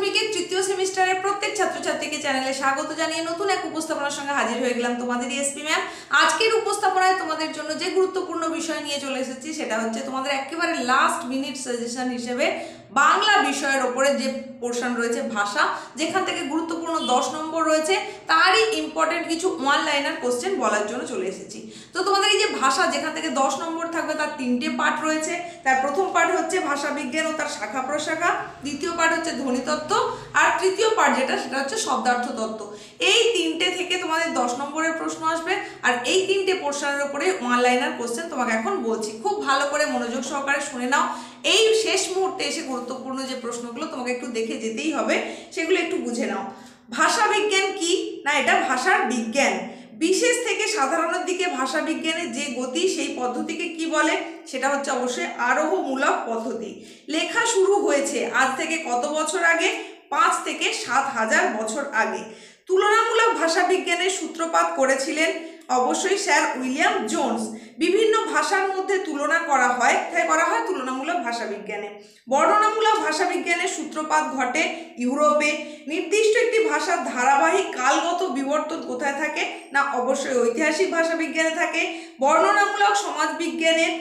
মাধ্যমিকের তৃতীয় সেমিস্টারের প্রত্যেক ছাত্রছাত্রীকে চ্যানেলে স্বাগত জানিয়ে নতুন এক উপস্থাপনার সঙ্গে হাজির হয়ে গেলাম তোমাদের এসপি ম্যাম। আজকের উপস্থাপনায় তোমাদের জন্য যে গুরুত্বপূর্ণ বিষয় নিয়ে চলে এসেছি সেটা হচ্ছে তোমাদের একেবারে লাস্ট মিনিট সাজেশন হিসেবে বাংলা বিষয়ের ওপরে যে পোর্শন রয়েছে ভাষা, যেখান থেকে গুরুত্বপূর্ণ 10 নম্বর রয়েছে, তারই ইম্পর্টেন্ট কিছু ওয়ান লাইনার কোশ্চেন বলার জন্য চলে এসেছি। তো তোমাদের এই যে ভাষা, যেখান থেকে 10 নম্বর থাকবে, তার 3টে পার্ট রয়েছে। তার প্রথম পার্ট হচ্ছে ভাষা বিজ্ঞান ও তার শাখা প্রশাখা, দ্বিতীয় পার্ট হচ্ছে ধ্বনিতত্ত্ব, আর তৃতীয় পার্ট যেটা সেটা হচ্ছে শব্দার্থ তত্ত্ব। এই 3টে থেকে তোমাদের 10 নম্বরের প্রশ্ন আসবে, আর এই 3টে পোর্শনের উপরে ওয়ান লাইনার কোশ্চেন তোমাকে এখন বলছি। খুব ভালো করে মনোযোগ সহকারে শুনে নাও। এই শেষ মুহূর্তে এসে গুরুত্বপূর্ণ যে প্রশ্নগুলো তোমাকে একটু দেখে যেতেই হবে, সেগুলো একটু বুঝে নাও। ভাষা বিজ্ঞান কি না, এটা ভাষার বিজ্ঞান। বিশেষ থেকে সাধারণের দিকে ভাষা বিজ্ঞানের যে গতি, সেই পদ্ধতিকে কি বলে? সেটা হচ্ছে অবশ্যই আরোহমূলক পদ্ধতি। লেখা শুরু হয়েছে আজ থেকে কত বছর আগে? 5 থেকে 7,000 বছর আগে। তুলনামূলক ভাষা বিজ্ঞানের সূত্রপাত করেছিলেন অবশ্যই স্যার উইলিয়াম জোন্স। বিভিন্ন ভাষার মধ্যে তুলনা করা হয়, তুলনামূলক ভাষা বিজ্ঞানে। বর্ণনামূলক ভাষা বিজ্ঞানের সূত্রপাত ঘটে ইউরোপে। নির্দিষ্ট একটি ভাষার ধারাবাহিক কালগত বিবর্তন কোথায় থাকে? না, অবশ্যই ঐতিহাসিক ভাষা বিজ্ঞানে থাকে। বর্ণনামূলক সমাজ বিজ্ঞানের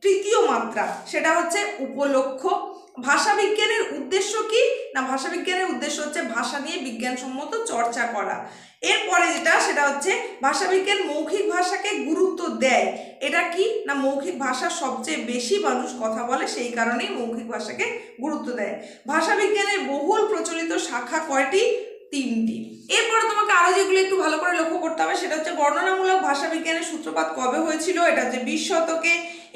তৃতীয় মাত্রা সেটা হচ্ছে উপলক্ষ। ভাষা বিজ্ঞানের উদ্দেশ্য কি না, ভাষা বিজ্ঞানের উদ্দেশ্য হচ্ছে ভাষা নিয়ে বিজ্ঞানসম্মত চর্চা করা। এরপরে যেটা সেটা হচ্ছে ভাষা বিজ্ঞান মৌখিক ভাষাকে গুরুত্ব দেয়। এটা কি না, মৌখিক ভাষা সবচেয়ে বেশি মানুষ কথা বলে, সেই কারণেই মৌখিক ভাষাকে গুরুত্ব দেয়। ভাষা বিজ্ঞানের বহুল প্রচলিত শাখা কয়টি? 3টি। এরপরে তোমাকে আরো যেগুলো একটু ভালো করে লক্ষ্য করতে হবে সেটা হচ্ছে বর্ণনামূলক ভাষা বিজ্ঞানের সূত্রপাত কবে হয়েছিল? এটা হচ্ছে 20 শতকে।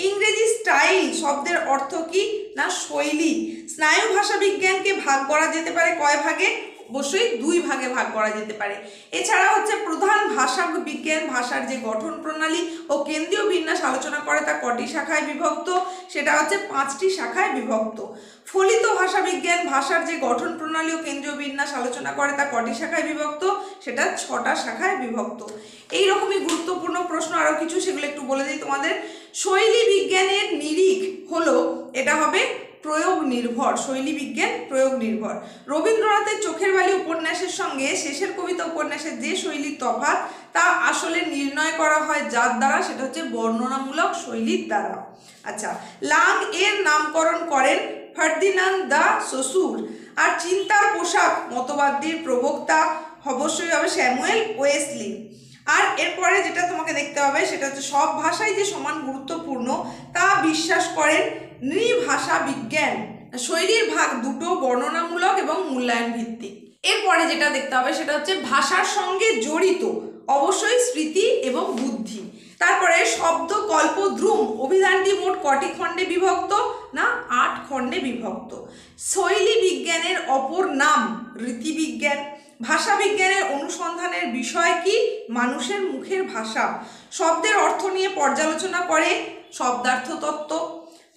ইংরেজি স্টাইল শব্দের অর্থ কি না, শৈলী। স্নায়ু ভাষা বিজ্ঞানকে ভাগ করা যেতে পারে কয় ভাগে? অবশ্যই 2 ভাগে ভাগ করা যেতে পারে। এছাড়া হচ্ছে প্রধান ভাষা বিজ্ঞান ভাষার যে গঠন প্রণালী ও কেন্দ্রীয় বিন্যাস আলোচনা করে, তা কটি শাখায় বিভক্ত? সেটা হচ্ছে 5টি শাখায় বিভক্ত। ফলিত ভাষা বিজ্ঞান ভাষার যে গঠন প্রণালী ও কেন্দ্রীয় বিন্যাস আলোচনা করে, তা কটি শাখায় বিভক্ত? সেটা 6টা শাখায় বিভক্ত। এই রকমই গুরুত্বপূর্ণ প্রশ্ন আরো কিছু, সেগুলো একটু বলে দিই তোমাদের। শৈলী বিজ্ঞানের নিরিখ হলো, এটা হবে প্রয়োগ নির্ভর। শৈলী বিজ্ঞান প্রয়োগ নির্ভর। রবীন্দ্রনাথের চোখের বালি উপন্যাসের সঙ্গে শেষের কবিতা উপন্যাসের যে শৈলীর তফাৎ, তা আসলে নির্ণয় করা হয় যার দ্বারা? সেটা হচ্ছে বর্ণনামূলক শৈলীর দ্বারা। আচ্ছা, লাং এর নামকরণ করেন ফার্দিনান্দ দ্য সসুর। আর চিন্তার পোশাক মতবাদটির প্রবক্তা অবশ্যই হবে স্যামুয়েল ওয়েসলি। আর এরপরে যেটা তোমাকে দেখতে হবে সেটা হচ্ছে সব ভাষাই যে সমান গুরুত্বপূর্ণ তা বিশ্বাস করেন নৃভাষা বিজ্ঞান। শৈলীর ভাগ দুটো, বর্ণনামূলক এবং মূল্যায়ন ভিত্তিক। এরপরে যেটা দেখতে হবে সেটা হচ্ছে ভাষার সঙ্গে জড়িত অবশ্যই স্মৃতি এবং বুদ্ধি। তারপরে শব্দ কল্প দ্রুম অভিধানটি মোট কটি খণ্ডে বিভক্ত? না, 8 খণ্ডে বিভক্ত। শৈলী বিজ্ঞানের অপর নাম রীতিবিজ্ঞান। ভাষা বিজ্ঞানের অনুসন্ধানের বিষয় কি? মানুষের মুখের ভাষা। শব্দের অর্থ নিয়ে পর্যালোচনা করে শব্দার্থ তত্ত্ব।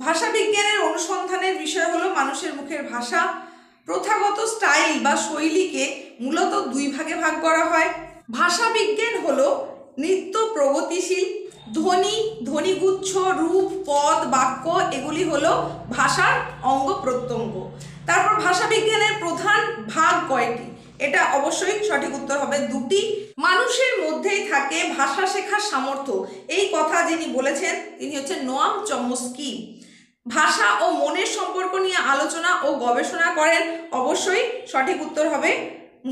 ভাষা বিজ্ঞানের অনুসন্ধানের বিষয় হলো মানুষের মুখের ভাষা। প্রথাগত স্টাইল বা শৈলীকে মূলত 2 ভাগে ভাগ করা হয়। ভাষা বিজ্ঞান হলো নিত্য প্রগতিশীল। ধ্বনি, ধ্বনিগুচ্ছ, রূপ, পদ, বাক্য এগুলি হলো ভাষার অঙ্গ প্রত্যঙ্গ। তারপর ভাষা বিজ্ঞানের প্রধান ভাগ কয়টি? এটা অবশ্যই সঠিক উত্তর হবে 2টি। মানুষের মধ্যেই থাকে ভাষা শেখার সামর্থ্য, এই কথা যিনি বলেছেন তিনি হচ্ছেন নোয়াম চমস্কি। ভাষা ও মনের সম্পর্ক নিয়ে আলোচনা ও গবেষণা করেন, অবশ্যই সঠিক উত্তর হবে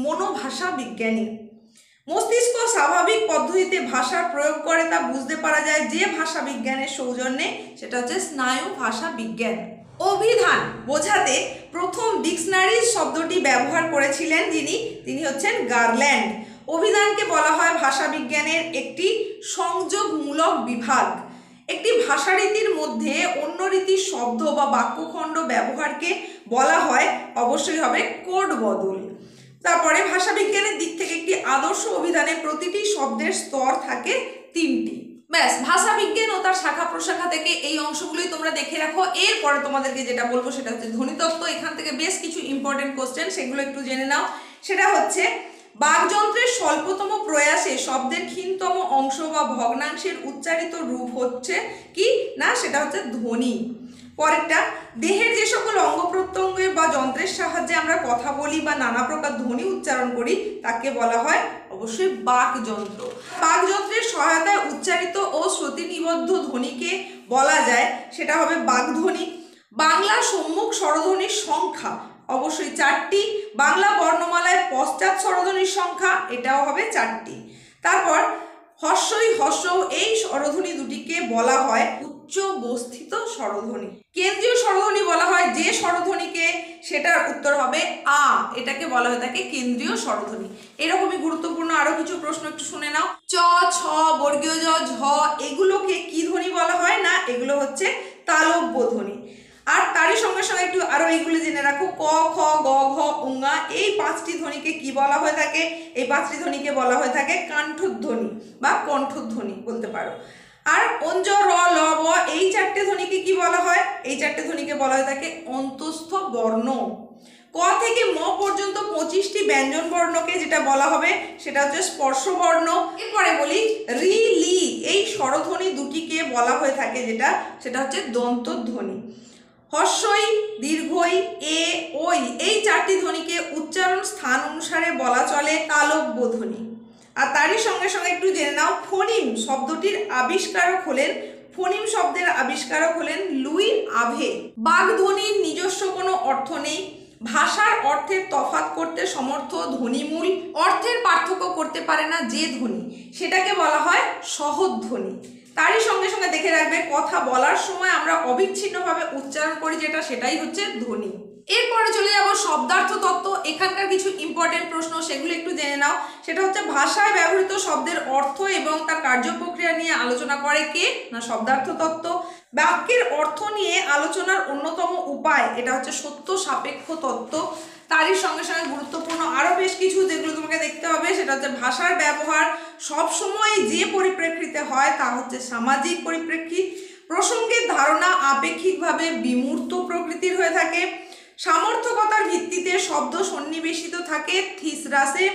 মনোভাষা বিজ্ঞানী। মস্তিষ্ক স্বাভাবিক পদ্ধতিতে ভাষা প্রয়োগ করে তা বুঝতে পারা যায় যে ভাষা বিজ্ঞানের সৌজন্যে, সেটা হচ্ছে স্নায়ু ভাষা বিজ্ঞান। অভিধান বোঝাতে প্রথম ডিকশনারি শব্দটি ব্যবহার করেছিলেন তিনি হচ্ছেন গারল্যান্ড। অভিধানকে বলা হয় ভাষা বিজ্ঞানের একটি সংযোগমূলক বিভাগ। একটি ভাষারীতির মধ্যে অন্য রীতির শব্দ বা বাক্যখণ্ড ব্যবহারকে বলা হয়, অবশ্যই হবে কোড বদল। তারপরে ভাষা বিজ্ঞানের দিক থেকে একটি আদর্শ অভিধানে প্রতিটি শব্দের স্তর থাকে 3টি। ব্যাস, ভাষা বিজ্ঞান ও তার শাখা প্রশাখা থেকে এই অংশগুলোই তোমরা দেখে রাখো। এরপরে তোমাদেরকে যেটা বলবো সেটা হচ্ছে ধ্বনিতত্ত্ব। এখান থেকে বেশ কিছু ইম্পর্টেন্ট কোশ্চেন, সেগুলো একটু জেনে নাও। সেটা হচ্ছে বাকযন্ত্রের স্বল্পতম প্রয়াসে শব্দের ক্ষীণতম অংশ বা ভগ্নাংশের উচ্চারিত রূপ হচ্ছে কি না, সেটা হচ্ছে ধ্বনি। পরেরটা, দেহের যে সকল অঙ্গ প্রত্যঙ্গে বা যন্ত্রের সাহায্যে আমরা কথা বলি বা নানা প্রকার ধ্বনি উচ্চারণ করি তাকে বলা হয় অবশ্যই বাকযন্ত্র। বাকযন্ত্রের সহায়তায় উচ্চারিত ও শ্রুতিনিবদ্ধ ধ্বনিকে বলা যায় সেটা হবে বাকধ্বনি। বাংলা সম্মুখ স্বরধ্বনির সংখ্যা অবশ্যই 4টি। বাংলা বর্ণমালায় পশ্চাৎ স্বরধ্বনির সংখ্যা এটাও হবে 4টি। তারপর হর্ষই হর্ষ এই স্বরধ্বনি দুটিকে বলা হয় উচ্চ বস্থিত স্বরধ্বনি। কেন্দ্রীয় স্বরধ্বনি বলা হয় যে স্বরধ্বনিকে, সেটার উত্তর হবে আ, এটাকে বলা হয়ে থাকে কেন্দ্রীয় স্বরধ্বনি। এরকমই গুরুত্বপূর্ণ আরো কিছু প্রশ্ন একটু শুনে নাও। চ, ছ, বর্গীয় জ, ঝ এগুলোকে কি ধ্বনি বলা হয় না, এগুলো হচ্ছে তালব্য ধ্বনি। আর তারই সঙ্গে সঙ্গে একটু আরো এইগুলো জেনে রাখো, ক, খ, গ, ঘ, ঙ এই 5টি ধ্বনিকে কি বলা হয়ে থাকে, এই 5টি ধ্বনিকে বলা হয়ে থাকে কণ্ঠধ্বনি বা কণ্ঠধ্বনি বলতে পারো। আর অঞ্জ, র, ল, ব এই 4টে ধ্বনিকে কি বলা হয়, এই 4টে ধ্বনিকে বলা হয়ে থাকে অন্তঃস্থ বর্ণ। ক থেকে ম পর্যন্ত 25টি ব্যঞ্জন বর্ণকে যেটা বলা হবে সেটা হচ্ছে স্পর্শ বর্ণ। এরপরে বলি রি, লি এই স্বরধ্বনি দুটিকে বলা হয়ে থাকে যেটা, সেটা হচ্ছে দন্তধ্বনি। হর্ষই, দীর্ঘই, এ, ওই এই 4টি ধ্বনিকে উচ্চারণ স্থান অনুসারে বলা চলে তালব্য ধ্বনি। আর তারই সঙ্গে সঙ্গে একটু জেনে নাও, ফোনিম শব্দটির আবিষ্কারক হলেন, ফোনিম শব্দের আবিষ্কারক হলেন লুই আভে। বাকধ্বনির নিজস্ব কোনো অর্থ নেই, ভাষার অর্থের তফাৎ করতে সমর্থ ধ্বনিমূল, অর্থের পার্থক্য করতে পারে না যে ধ্বনি, সেটাকে বলা হয় সহধ্বনি। তারই সঙ্গে সঙ্গে দেখে রাখবে কথা বলার সময় আমরা অবিচ্ছিন্নভাবে উচ্চারণ করি যেটা, সেটাই হচ্ছে ধ্বনি। এরপরে চলে যাব শব্দার্থ তত্ত্ব। এখানকার কিছু ইম্পর্টেন্ট প্রশ্ন সেগুলো একটু জেনে নাও। সেটা হচ্ছে ভাষায় ব্যবহৃত শব্দের অর্থ এবং তার কার্যপ্রক্রিয়া নিয়ে আলোচনা করে কে না শব্দার্থ তত্ত্ব। বাক্যের অর্থ নিয়ে আলোচনার অন্যতম উপায় এটা হচ্ছে সত্য সাপেক্ষ তত্ত্ব। তারই সঙ্গে সঙ্গে গুরুত্বপূর্ণ আরো বেশ কিছু যেগুলো তোমাকে দেখতে হবে সেটা হচ্ছে ভাষার ব্যবহার সবসময় যে পরিপ্রেক্ষিতে হয় তা হচ্ছে সামাজিক পরিপ্রেক্ষিত। প্রসঙ্গের ধারণা আপেক্ষিকভাবে বিমূর্ত প্রকৃতির হয়ে থাকে। সামর্থকতার ভিত্তিতে শব্দ সন্নিবেশিত থাকে থিসরাসে।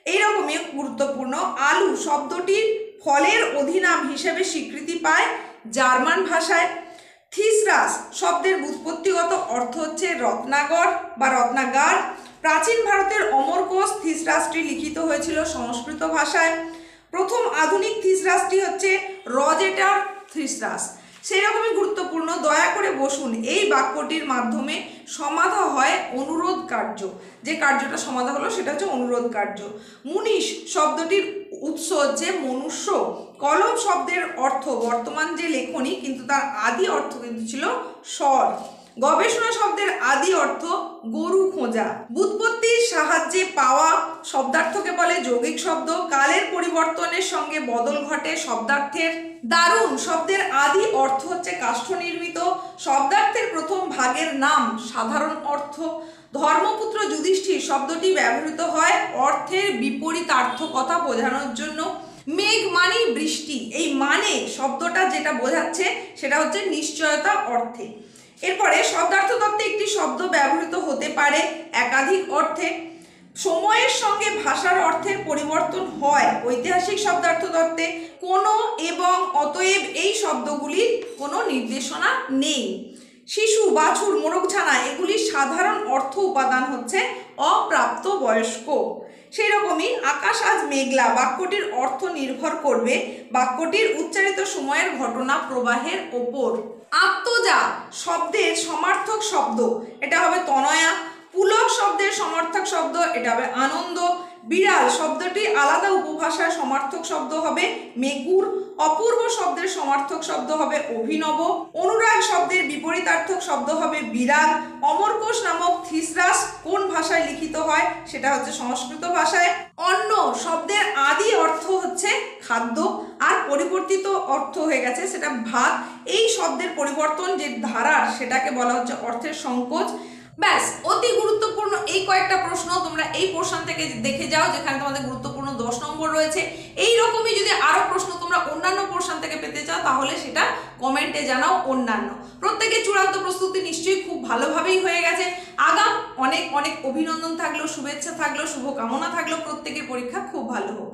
এইরকমই গুরুত্বপূর্ণ আলু শব্দটির ফলের অধিনাম হিসেবে স্বীকৃতি পায় জার্মান ভাষায়। থিসরাস শব্দের ব্যুৎপত্তিগত অর্থ হচ্ছে রত্নাগর বা রত্নাগার। প্রাচীন ভারতের অমরকোষ থিসরাসটি লিখিত হয়েছিল সংস্কৃত ভাষায়। প্রথম আধুনিক থিসরাসটি হচ্ছে রজেটার থিসরাস। সেই রকমই গুরুত্বপূর্ণ দয়া করে বসুন এই বাক্যটির মাধ্যমে সমাধা হয় অনুরোধ কার্য। যে কার্যটা সমাধা হলো সেটা হচ্ছে অনুরোধ কার্য। মুনিশ শব্দটির উৎস হচ্ছে মনুষ্য। কলম শব্দের অর্থ বর্তমান যে লেখনী, কিন্তু তার আদি অর্থ কিন্তু ছিল স্বর। গবেষণা শব্দের আদি অর্থ গরু খোঁজা। ব্যুৎপত্তির সাহায্যে পাওয়া শব্দার্থকে বলে যৌগিক শব্দ। কালের পরিবর্তনের সঙ্গে বদল ঘটে শব্দার্থের। দারুণ শব্দের আদি অর্থ হচ্ছে কাষ্ঠ নির্মিত। শব্দার্থের প্রথম ভাগের নাম সাধারণ অর্থ। ধর্মপুত্র যুধিষ্ঠির শব্দটি ব্যবহৃত হয় অর্থের বিপরীতার্থকতা বোঝানোর জন্য। মেঘ মানে বৃষ্টি, এই মানে শব্দটা যেটা বোঝাচ্ছে সেটা হচ্ছে নিশ্চয়তা অর্থে। এরপরে শব্দার্থ তত্ত্বে একটি শব্দ ব্যবহৃত হতে পারে একাধিক অর্থে। সময়ের সঙ্গে ভাষার অর্থের পরিবর্তন হয় ঐতিহাসিক শব্দার্থ তত্ত্বে। কোনো এবং অতএব এই শব্দগুলির কোনো নির্দেশনা নেই। শিশু, বাছুর, মোরগছানা এগুলির সাধারণ অর্থ উপাদান হচ্ছে অপ্রাপ্ত বয়স্ক। সেই রকমই আকাশ আজ মেঘলা বাক্যটির অর্থ নির্ভর করবে বাক্যটির উচ্চারিত সময়ের ঘটনা প্রবাহের ওপর। আত্মজা শব্দের সমার্থক শব্দ এটা হবে তনয়া। পুলক শব্দের সমার্থক শব্দ এটা হবে আনন্দ। বিড়াল শব্দটি আলাদা উপভাষার সমার্থক শব্দ হবে মেঘুর। অপূর্ব শব্দের সমার্থক শব্দ হবে অভিনব। অনুরাগ শব্দের বিপরীতার্থক শব্দ হবে বিরাগ। অমরকোষ নামক থিসরাস কোন ভাষায় লিখিত হয় সেটা হচ্ছে সংস্কৃত ভাষায়। অন্ন শব্দের আদি অর্থ হচ্ছে খাদ্য আর পরিবর্তিত অর্থ হয়ে গেছে সেটা ভাত। এই শব্দের পরিবর্তন যে ধারার সেটাকে বলা হচ্ছে অর্থের সংকোচ। ব্যাস, অতি গুরুত্বপূর্ণ এই কয়েকটা প্রশ্ন তোমরা এই পোর্শন থেকে দেখে যাও যেখানে তোমাদের গুরুত্বপূর্ণ 10 নম্বর রয়েছে। এই রকমই যদি আরো প্রশ্ন তোমরা অন্যান্য পোর্শন থেকে পেতে চাও তাহলে সেটা কমেন্টে জানাও। অন্যান্য প্রত্যেকের চূড়ান্ত প্রস্তুতি নিশ্চয়ই খুব ভালোভাবেই হয়ে গেছে। আগাম অনেক অনেক অভিনন্দন থাকলো, শুভেচ্ছা থাকলো, শুভকামনা থাকলো, প্রত্যেকের পরীক্ষা খুব ভালো হোক।